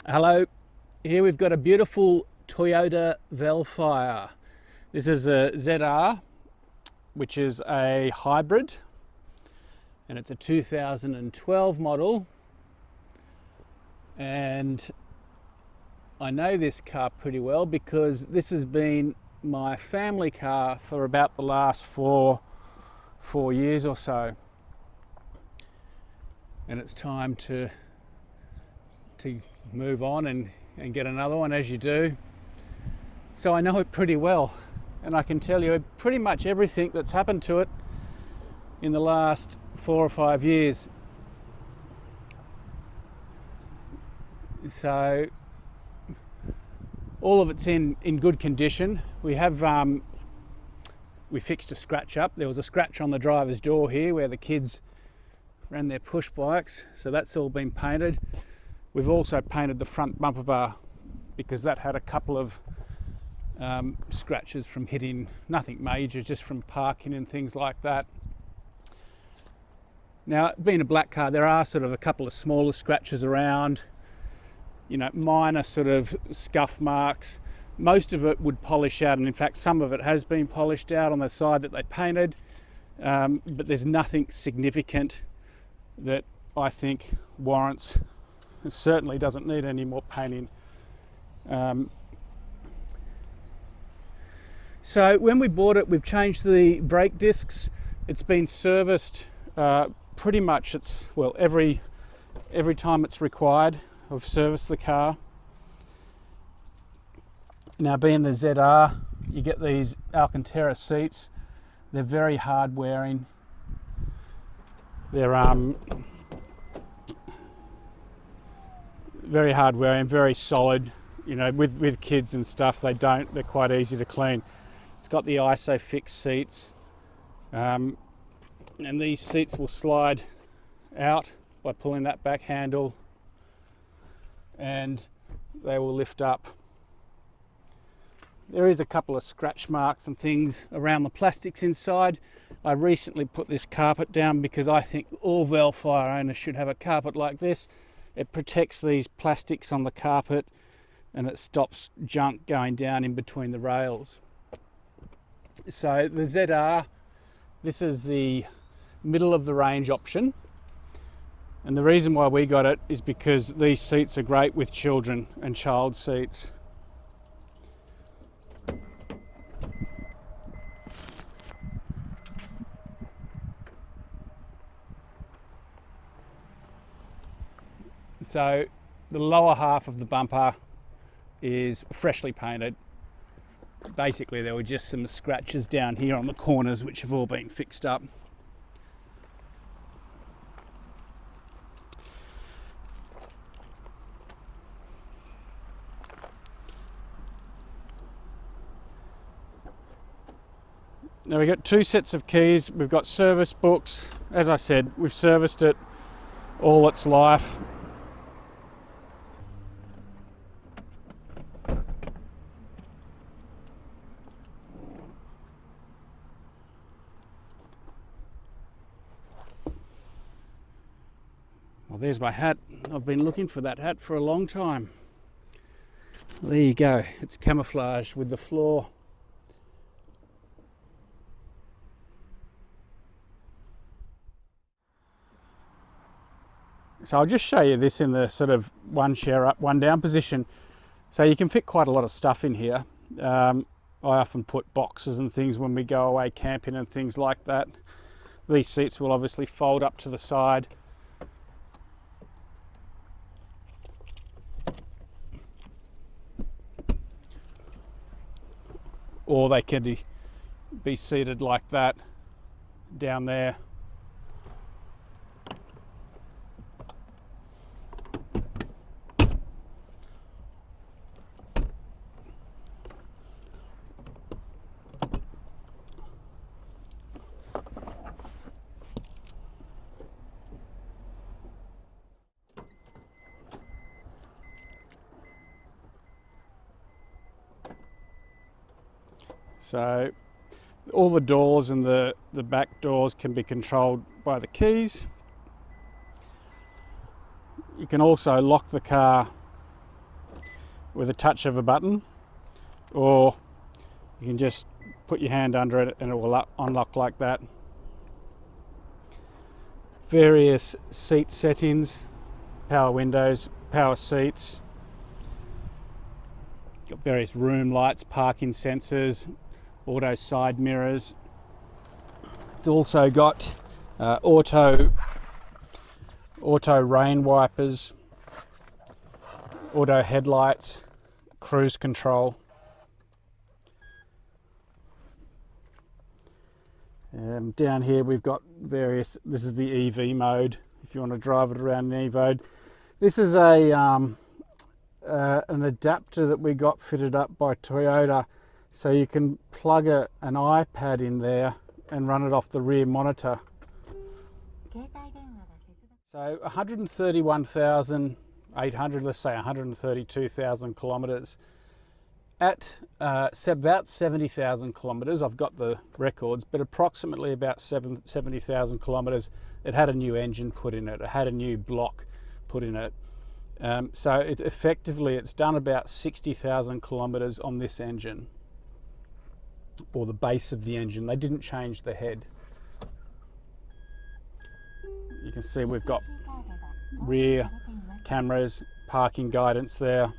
Hello, here we've got a beautiful Toyota Vellfire. This is a ZR, which is a hybrid, and it's a 2012 model. And I know this car pretty well because this has been my family car for about the last four years or so. And it's time to move on and get another one, as you do. So I know it pretty well, and I can tell you pretty much everything that's happened to it in the last 4 or 5 years. So all of it's in good condition. We have we fixed a scratch up. There was a scratch on the driver's door here where the kids ran their push bikes, so that's all been painted. We've also painted the front bumper bar because that had a couple of scratches from hitting, nothing major, just from parking and things like that. Now, being a black car, there are sort of a couple of smaller scratches around, you know, minor sort of scuff marks. Most of it would polish out, and in fact some of it has been polished out on the side that they painted, but there's nothing significant that I think warrants. It certainly doesn't need any more painting. So when we bought it, we've changed the brake discs. It's been serviced pretty much, every time it's required. I've serviced the car. Now, being the ZR, you get these Alcantara seats. They're very hard wearing. They're very hard wearing, very solid. You know, with kids and stuff, they're quite easy to clean. It's got the ISOFIX seats, and these seats will slide out by pulling that back handle, and they will lift up. There is a couple of scratch marks and things around the plastics inside. I recently put this carpet down because I think all Vellfire owners should have a carpet like this. It protects these plastics on the carpet and it stops junk going down in between the rails. So the ZR, this is the middle of the range option. And the reason why we got it is because these seats are great with children and child seats. So the lower half of the bumper is freshly painted. Basically, there were just some scratches down here on the corners which have all been fixed up. Now we've got 2 sets of keys. We've got service books. As I said, we've serviced it all its life. Well, there's my hat. I've been looking for that hat for a long time. There you go. It's camouflaged with the floor. So I'll just show you this in the sort of one chair up, one down position. So you can fit quite a lot of stuff in here. I often put boxes and things when we go away camping and things like that. These seats will obviously fold up to the side. Or they can be seated like that down there. So all the doors and the back doors can be controlled by the keys. You can also lock the car with a touch of a button, or you can just put your hand under it and it will unlock like that. Various seat settings, power windows, power seats. Got various room lights, parking sensors, auto side mirrors. It's also got auto rain wipers, auto headlights, cruise control. Down here we've got various, this is the EV mode, if you want to drive it around an EV mode. This is an adapter that we got fitted up by Toyota, so you can plug an iPad in there and run it off the rear monitor. So 131,800, let's say 132,000 kilometres. At about 70,000 kilometres, I've got the records, but approximately about 70,000 kilometres, it had a new engine put in it. It had a new block put in it. So it's done about 60,000 kilometres on this engine, or the base of the engine. They didn't change the head. You can see we've got rear cameras, parking guidance there.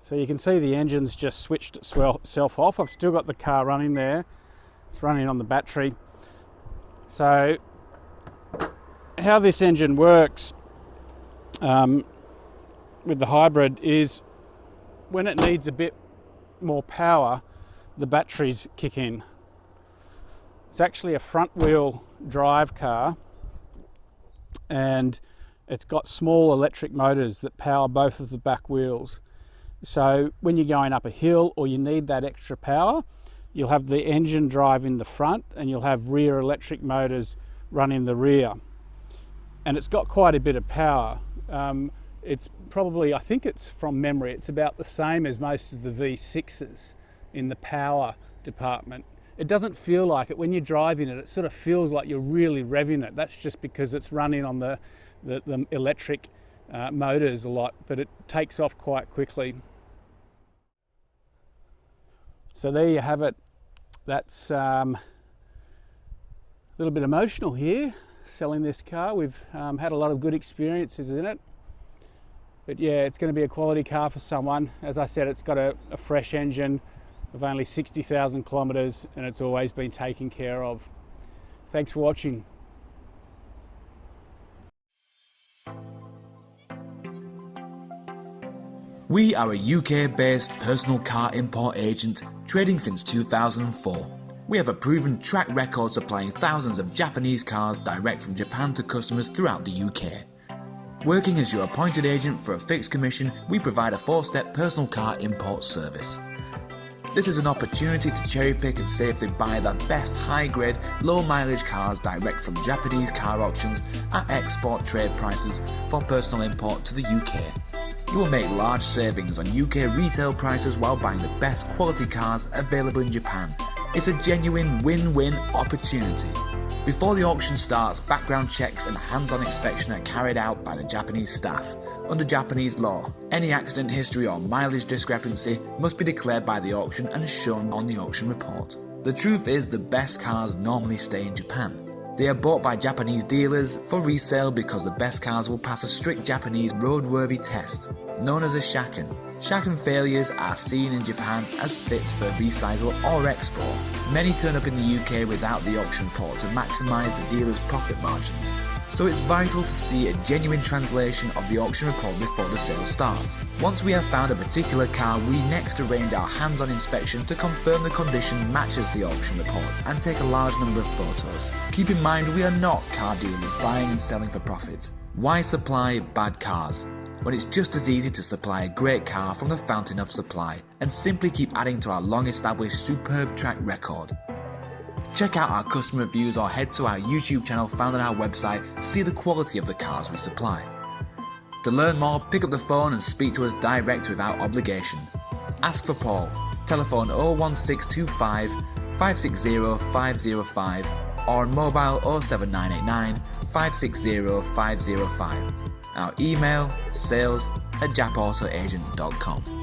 So you can see the engine's just switched itself off. I've still got the car running there. It's running on the battery. So how this engine works with the hybrid is when it needs a bit more power, the batteries kick in. It's actually a front wheel drive car, and it's got small electric motors that power both of the back wheels. So when you're going up a hill or you need that extra power, you'll have the engine drive in the front and you'll have rear electric motors run in the rear. And it's got quite a bit of power. It's probably, I think it's from memory, it's about the same as most of the V6s in the power department. It doesn't feel like it. When you're driving it, it sort of feels like you're really revving it. That's just because it's running on the electric motors a lot, but it takes off quite quickly. So there you have it. That's a little bit emotional here, selling this car. We've had a lot of good experiences in it. But yeah, it's going to be a quality car for someone. As I said, it's got a fresh engine of only 60,000 kilometres, and it's always been taken care of. Thanks for watching. We are a UK-based personal car import agent trading since 2004. We have a proven track record supplying thousands of Japanese cars direct from Japan to customers throughout the UK. Working as your appointed agent for a fixed commission, we provide a 4-step personal car import service. This is an opportunity to cherry pick and safely buy the best high-grade, low-mileage cars direct from Japanese car auctions at export trade prices for personal import to the UK. You will make large savings on UK retail prices while buying the best quality cars available in Japan. It's a genuine win-win opportunity. Before the auction starts, background checks and hands-on inspection are carried out by the Japanese staff. Under Japanese law, any accident history or mileage discrepancy must be declared by the auction and shown on the auction report. The truth is, the best cars normally stay in Japan. They are bought by Japanese dealers for resale because the best cars will pass a strict Japanese roadworthy test, known as a shaken. Shaken failures are seen in Japan as fits for recycle or export. Many turn up in the UK without the auction report to maximise the dealer's profit margins. So it's vital to see a genuine translation of the auction report before the sale starts. Once we have found a particular car, we next arrange our hands-on inspection to confirm the condition matches the auction report and take a large number of photos. Keep in mind, we are not car dealers buying and selling for profit. Why supply bad cars when it's just as easy to supply a great car from the fountain of supply and simply keep adding to our long-established superb track record? Check out our customer reviews or head to our YouTube channel found on our website to see the quality of the cars we supply. To learn more, pick up the phone and speak to us direct without obligation. Ask for Paul. Telephone 01625 560 505 or on mobile 07989 560 505. Our email sales@Jap-Auto-Agent.com.